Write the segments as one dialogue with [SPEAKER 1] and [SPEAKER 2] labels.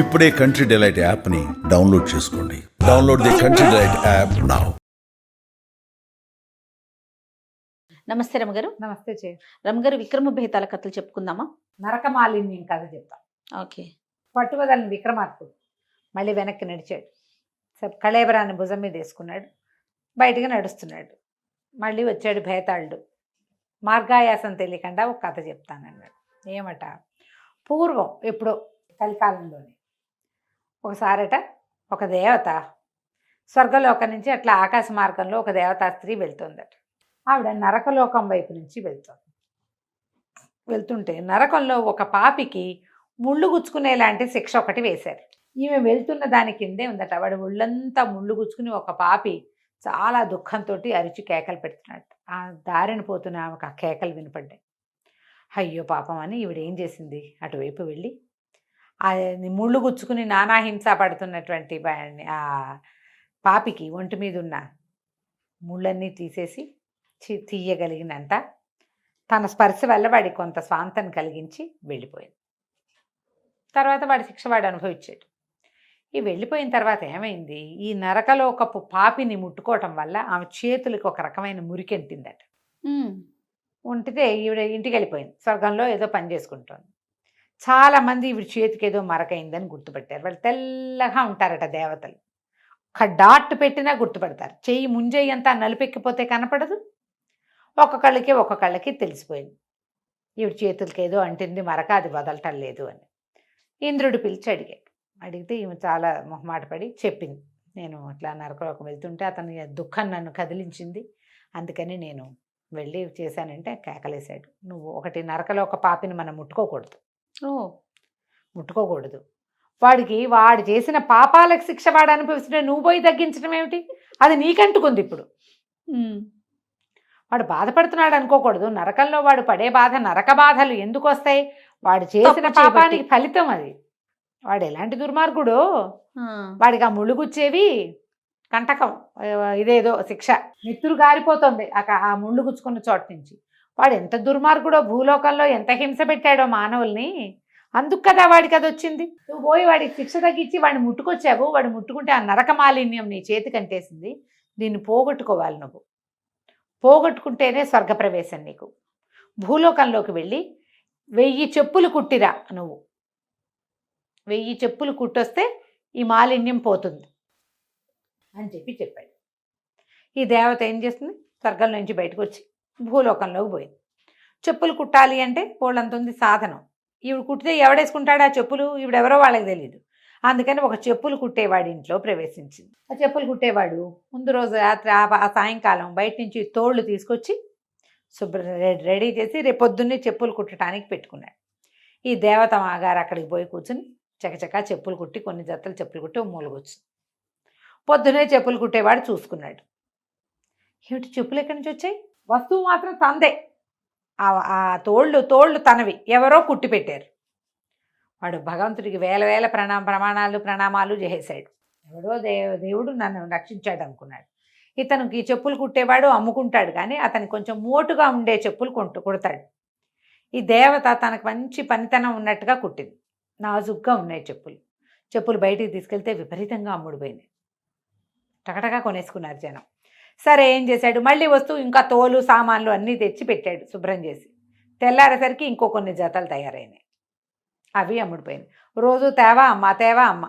[SPEAKER 1] ఇప్పుడే country delight యాప్ని download చేసుకోండి. Download the country delight app now.
[SPEAKER 2] నమస్తే రమగారు.
[SPEAKER 3] నమస్తే చే
[SPEAKER 2] రమగారు, విక్రమ బేతాల కథలు చెప్పుకుందామా?
[SPEAKER 3] నరకమాలిన్యం కథ చెప్తాం.
[SPEAKER 2] ఓకే.
[SPEAKER 3] పట్టువదలని విక్రమార్కుడు మళ్ళీ వెనక్కి నడిచాడు. కళేబరాన్ని భుజం మీద వేసుకున్నాడు, బయటికి నడుస్తున్నాడు. మళ్ళీ వచ్చాడు భేతాళుడు. మార్గాయాసం తెలియకుండా ఒక కథ చెప్తానన్నాడు. ఏమట, పూర్వం ఎప్పుడో కలికాలంలోనే ఒకసారట ఒక దేవత స్వర్గలోకం నుంచి అట్లా ఆకాశ మార్గంలో ఒక దేవతా స్త్రీ వెళ్తుందట. ఆవిడ నరకలోకం వైపు నుంచి వెళ్తుంటే నరకంలో ఒక పాపికి ముళ్ళు గుచ్చుకునేలాంటి శిక్ష ఒకటి వేశారు. ఈమె వెళ్తున్న దాని కిందే ఉందట. వాడు ముళ్ళంతా ముళ్ళు గుచ్చుకుని ఒక పాపి చాలా దుఃఖంతో అరిచి కేకలు పెడుతున్నాడు. ఆ దారిని పోతున్న ఆమెకు ఆ కేకలు వినపడ్డాయి. అయ్యో పాపం అని ఈవిడ ఏం చేసింది, అటువైపు వెళ్ళి ఆ ముళ్ళు గుచ్చుకుని నానాహింస పడుతున్నటువంటి ఆ పాపికి ఒంటి మీద ఉన్న ముళ్ళన్నీ తీసేసి తీయగలిగినంత తన స్పర్శ వల్ల వాడికి కొంత స్వాంతం కలిగించి వెళ్ళిపోయింది. తర్వాత వాడి శిక్ష వాడు అనుభవించాడు. ఈ వెళ్ళిపోయిన తర్వాత ఏమైంది, ఈ నరకలోకపు పాపిని ముట్టుకోవటం వల్ల ఆమె చేతులకు ఒక రకమైన మురికెంటిందట. ఉంటితే ఈవిడ ఇంటికి వెళ్ళిపోయింది. స్వర్గంలో ఏదో పని చేసుకుంటోంది. చాలామంది ఈవిడ చేతికి ఏదో మరకైందని గుర్తుపట్టారు. వాళ్ళు తెల్లగా ఉంటారట దేవతలు. ఒక డాట్ పెట్టినా గుర్తుపడతారు. చెయ్యి ముంజెయ్యి అంతా నలుపెక్కిపోతే కనపడదు. ఒక్కొక్కళ్ళకి తెలిసిపోయింది ఈవిడ చేతులకి ఏదో అంటింది మరక, అది వదలటం లేదు అని. ఇంద్రుడు పిలిచి అడిగితే ఈమె చాలా మొహమాట పడి చెప్పింది, నేను అట్లా నరకలోకం వెళ్తుంటే అతని దుఃఖం నన్ను కదిలించింది, అందుకని నేను వెళ్ళి చేశానంటే కేకలేశాడు. నువ్వు ఒకటి, నరకలోక పాపిని మనం ముట్టుకోకూడదు. వాడు చేసిన పాపాలకు శిక్ష వాడు అనుభవిస్తుంటే నువ్వు పోయి తగ్గించడం ఏమిటి, అది నీకంటుకుంది. ఇప్పుడు వాడు బాధపడుతున్నాడు అనుకోకూడదు. నరకంలో వాడు పడే బాధ, నరక బాధలు ఎందుకు వస్తాయి, వాడు చేసిన పాపానికి ఫలితం అది. వాడు ఎలాంటి దుర్మార్గుడో, వాడికి ఆ ముళ్ళుగుచ్చేవి కంటకం, ఇదేదో శిక్ష, నెత్తురు గారిపోతుంది ఆ ముళ్ళు గుచ్చుకున్న చోట నుంచి. వాడు ఎంత దుర్మార్గుడో, భూలోకంలో ఎంత హింస పెట్టాడో మానవుల్ని, అందుకు కదా వాడికి అది వచ్చింది. నువ్వు పోయి వాడికి శిక్ష తగ్గించి వాడిని ముట్టుకొచ్చావు. వాడు ముట్టుకుంటే ఆ నరక మాలిన్యం నీ చేతికి అంటేసింది. దీన్ని పోగొట్టుకోవాలి. నువ్వు పోగొట్టుకుంటేనే స్వర్గప్రవేశం నీకు. భూలోకంలోకి వెళ్ళి 1000 చెప్పులు కుట్టిరా. నువ్వు 1000 చెప్పులు కుట్టొస్తే ఈ మాలిన్యం పోతుంది అని చెప్పాడు. ఈ దేవత ఏం చేస్తుంది, స్వర్గం నుంచి బయటకు వచ్చి భూలోకంలోకి పోయింది. చెప్పులు కుట్టాలి అంటే వాళ్ళంత ఉంది సాధనం. ఈవిడ కుట్టితే ఎవడేసుకుంటాడు ఆ చెప్పులు, ఈవిడెవరో వాళ్ళకి తెలియదు. అందుకని ఒక చెప్పులు కుట్టేవాడి ఇంట్లో ప్రవేశించింది. ఆ చెప్పులు కుట్టేవాడు ముందు రోజు రాత్రి ఆ సాయంకాలం బయట నుంచి తోళ్ళు తీసుకొచ్చి రెడీ చేసి రేపు పొద్దున్నే చెప్పులు కుట్టడానికి పెట్టుకున్నాడు. ఈ దేవత మాగారు అక్కడికి పోయి కూర్చుని చకచకా చెప్పులు కుట్టి, కొన్ని జతలు చెప్పులు కుట్టి మూలగొచ్చు. పొద్దునే చెప్పులు కుట్టేవాడు చూసుకున్నాడు. ఏమిటి చెప్పులు ఎక్కడి నుంచి వచ్చాయి, వస్తువు మాత్రం తందే, ఆ తోళ్ళు తనవి, ఎవరో కుట్టి పెట్టారు. వాడు భగవంతుడికి వేల ప్రణామాలు చేసేశాడు. ఎవడో దేవుడు నన్ను రక్షించాడు అనుకున్నాడు. ఇతనికి చెప్పులు కుట్టేవాడు అమ్ముకుంటాడు, కానీ అతను కొంచెం మోటుగా ఉండే చెప్పులు కుడతాడు. ఈ దేవత తనకు మంచి పనితనం ఉన్నట్టుగా కుట్టింది. నాజుగ్గా ఉన్నాయి చెప్పులు బయటికి తీసుకెళ్తే విపరీతంగా అమ్ముడుపోయినాయి. టకటగా కొనేసుకున్నారు జనం. సరే ఏం చేశాడు, మళ్ళీ వస్తూ ఇంకా తోలు సామాన్లు అన్నీ తెచ్చి పెట్టాడు శుభ్రం చేసి. తెల్లారేసరికి ఇంకో కొన్ని జతలు తయారైనాయి. అవి అమ్ముడిపోయినాయి. రోజు తేవా అమ్మ.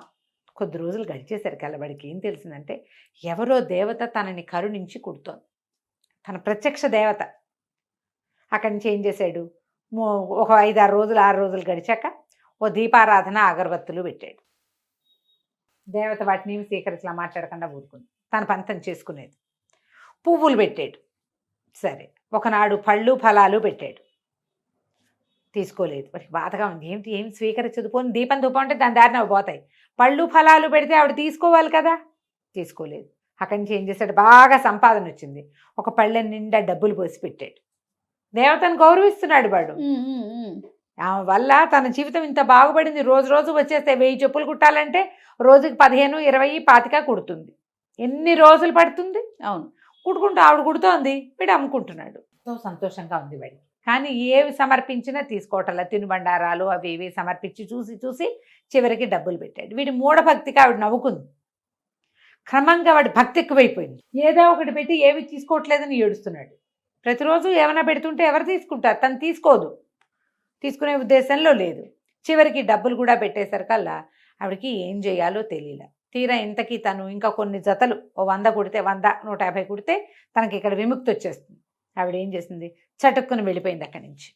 [SPEAKER 3] కొద్ది రోజులు గడిచేసరికి అలబడికి ఏం తెలిసిందంటే, ఎవరో దేవత తనని కరుణించి కుడుతోంది. తన ప్రత్యక్ష దేవత. అక్కడి నుంచి ఏం చేశాడు, ఒక 6 రోజులు గడిచాక ఓ దీపారాధన అగరబత్తులు పెట్టాడు. దేవత వాటిని స్వీకరించలా, మాట్లాడకుండా ఊరుకుంది. తన పంతం చేసుకునేది. పువ్వులు పెట్టాడు. సరే, ఒకనాడు పళ్ళు ఫలాలు పెట్టాడు. తీసుకోలేదు. వాడికి బాధగా ఉంది. ఏం స్వీకరించదు. పోని దీపం ధూపం అంటే దాని దారిన అవి పోతాయి. పళ్ళు ఫలాలు పెడితే ఆవిడ తీసుకోవాలి కదా, తీసుకోలేదు. అక్కడి నుంచి ఏం చేశాడు, బాగా సంపాదన వచ్చింది. ఒక పళ్ళె నిండా డబ్బులు పోసి పెట్టాడు. దేవతను గౌరవిస్తున్నాడు వాడు. ఆమె వల్ల తన జీవితం ఇంత బాగుపడింది. రోజు వచ్చేస్తే 1000 చెప్పులు కుట్టాలంటే రోజుకి 15, 20, 25 కుడుతుంది. ఎన్ని రోజులు పడుతుంది. అవును, కుట్టుకుంటూ ఆవిడ కుడుతోంది, వీడు అమ్ముకుంటున్నాడు. ఎంతో సంతోషంగా ఉంది వాడికి. కానీ ఏవి సమర్పించినా తీసుకోవటంలా, తినుబండారాలు అవి ఇవి సమర్పించి చూసి చూసి చివరికి డబ్బులు పెట్టాడు. వీడి మూఢభక్తికి ఆవిడ నవ్వుకుంది. క్రమంగా వాడి భక్తి ఎక్కువైపోయింది. ఏదో ఒకటి పెట్టి ఏవి తీసుకోవట్లేదని ఏడుస్తున్నాడు. ప్రతిరోజు ఏమైనా పెడుతుంటే ఎవరు తీసుకుంటారు? తను తీసుకోదు, తీసుకునే ఉద్దేశంలో లేదు. చివరికి డబ్బులు కూడా పెట్టేసరికల్లా ఆవిడకి ఏం చేయాలో తెలియలే. తీరా ఇంతకీ తను ఇంకా కొన్ని జతలు 100 కుడితే 100, 150 కుడితే తనకి ఇక్కడ విముక్తి వచ్చేస్తుంది. ఆవిడ ఏం చేసింది, చటుక్కుని వెళ్ళిపోయింది అక్కడి నుంచి.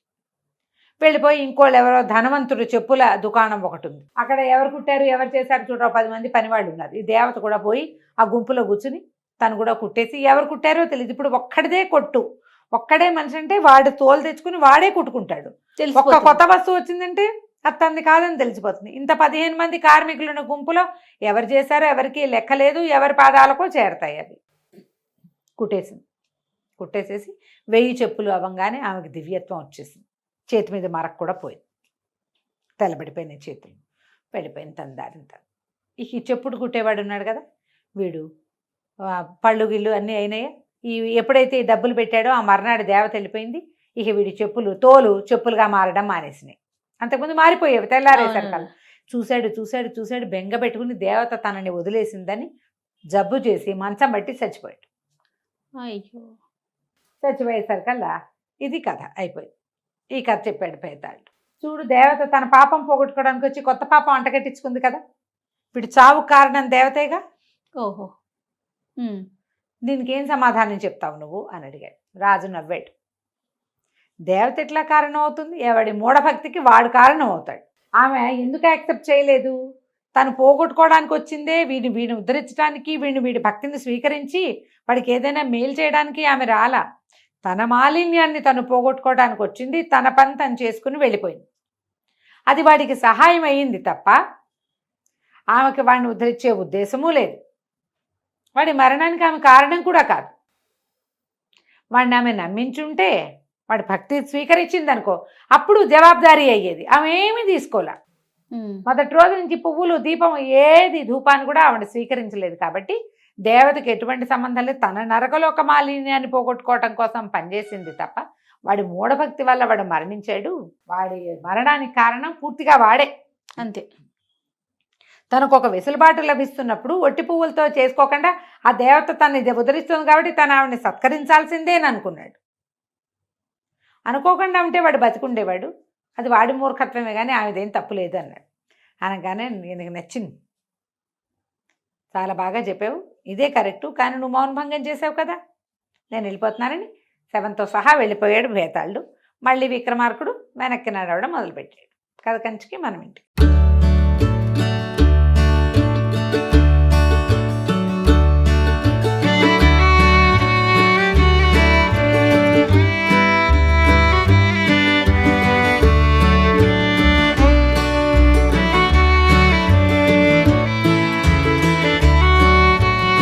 [SPEAKER 3] వెళ్ళిపోయి ఇంకోళ్ళు ఎవరో ధనవంతుడు చెప్పుల దుకాణం ఒకటి ఉంది, అక్కడ ఎవరు కుట్టారు ఎవరు చేశారు చూడరా 10 మంది పనివాళ్ళు ఉన్నారు. ఈ దేవత కూడా పోయి ఆ గుంపులో కూర్చుని తను కూడా కుట్టేసి ఎవరు కుట్టారో తెలియదు. ఇప్పుడు ఒక్కడిదే కొట్టు, ఒక్కడే మనిషి అంటే వాడు తోలు తెచ్చుకుని వాడే కుట్టుకుంటాడు. ఒక్క కొత్త వస్తువు వచ్చిందంటే అది తంది కాదని తెలిసిపోతుంది. ఇంత 15 మంది కార్మికులున్న గుంపులో ఎవరు చేశారో ఎవరికి లెక్క లేదు, ఎవరి పాదాలకో చేరతాయి అవి. కుట్టేసేసి 1000 చెప్పులు అవ్వగానే ఆమెకు దివ్యత్వం వచ్చేసింది. చేతి మీద మరకు కూడా పోయింది, తెల్లబడిపోయినాయి చేతులు, వెళ్ళిపోయింది తన దారిని తను. ఈ చెప్పుడు కుట్టేవాడు ఉన్నాడు కదా, వీడు పళ్ళు గిళ్ళు అన్నీ అయినాయి. ఎప్పుడైతే ఈ డబ్బులు పెట్టాడో ఆ మర్నాడు దేవత వెళ్ళిపోయింది. ఇక వీడి తోలు చెప్పులుగా మారడం మానేసినాయి. అంతకుముందు మారిపోయేవి తెల్లారేసరికల్లా. చూశాడు బెంగ పెట్టుకుని దేవత తనని వదిలేసిందని జబ్బు చేసి మంచం బట్టి చచ్చిపోయాడు.
[SPEAKER 2] అయ్యో,
[SPEAKER 3] చచ్చిపోయేసరికల్లా ఇది కథ అయిపోయింది. ఈ కథ చెప్పాడు భేతాళుడు. చూడు, దేవత తన పాపం పోగొట్టుకోవడానికి వచ్చి కొత్త పాపం అంటగట్టించుకుంది కదా. వీడు చావు కారణం దేవతేగా.
[SPEAKER 2] ఓహో,
[SPEAKER 3] దీనికి ఏం సమాధానం చెప్తావు నువ్వు అని అడిగాడు. రాజు నవ్వాడు. దేవత ఎట్లా కారణం అవుతుంది? ఎవడి మూఢభక్తికి వాడు కారణం అవుతాడు. ఆమె ఎందుకు యాక్సెప్ట్ చేయలేదు? తను పోగొట్టుకోవడానికి వచ్చిందే వీడిని ఉద్ధరించడానికి, వీడి భక్తిని స్వీకరించి వాడికి ఏదైనా మేలు చేయడానికి ఆమె రాలా. తన మాలిన్యాన్ని తను పోగొట్టుకోవడానికి వచ్చింది, తన పని తను చేసుకుని వెళ్ళిపోయింది. అది వాడికి సహాయం అయ్యింది తప్ప ఆమెకి వాడిని ఉద్ధరించే ఉద్దేశమూ లేదు. వాడి మరణానికి ఆమె కారణం కూడా కాదు. వాడిని ఆమె నమ్మించుంటే, వాడి భక్తి స్వీకరించింది అనుకో, అప్పుడు జవాబుదారీ అయ్యేది. ఆమె ఏమీ తీసుకోలే. మొదటి రోజు నుంచి పువ్వులు, దీపం, ఏది ధూపాన్ని కూడా ఆవిడ స్వీకరించలేదు. కాబట్టి దేవతకి ఎటువంటి సంబంధం లేదు. తన నరకలోక మాలిన్యాన్ని పోగొట్టుకోవటం కోసం పనిచేసింది తప్ప వాడి మూఢభక్తి వల్ల వాడు మరణించాడు. వాడి మరణానికి కారణం పూర్తిగా వాడే, అంతే. తనకు ఒక వెసులుబాటు లభిస్తున్నప్పుడు ఒట్టి పువ్వులతో చేసుకోకుండా ఆ దేవత తనని ఉద్ధరిస్తుంది కాబట్టి తను ఆవిడని సత్కరించాల్సిందే అని అనుకున్నాడు. అనుకోకుండా ఉంటే వాడు బతికుండేవాడు. అది వాడి మూర్ఖత్వమే కానీ ఆమెదేం తప్పు లేదు అన్నాడు. అనగానే నీకు నచ్చింది, చాలా బాగా చెప్పావు, ఇదే కరెక్టు, కానీ నువ్వు మౌనభంగం చేసావు కదా, నేను వెళ్ళిపోతున్నానని శవంతో సహా వెళ్ళిపోయాడు భేతాళుడు. మళ్ళీ విక్రమార్కుడు వెనక్కి నడవడం మొదలుపెట్టాడు. కథ కంచికి మనం ఇంటికి.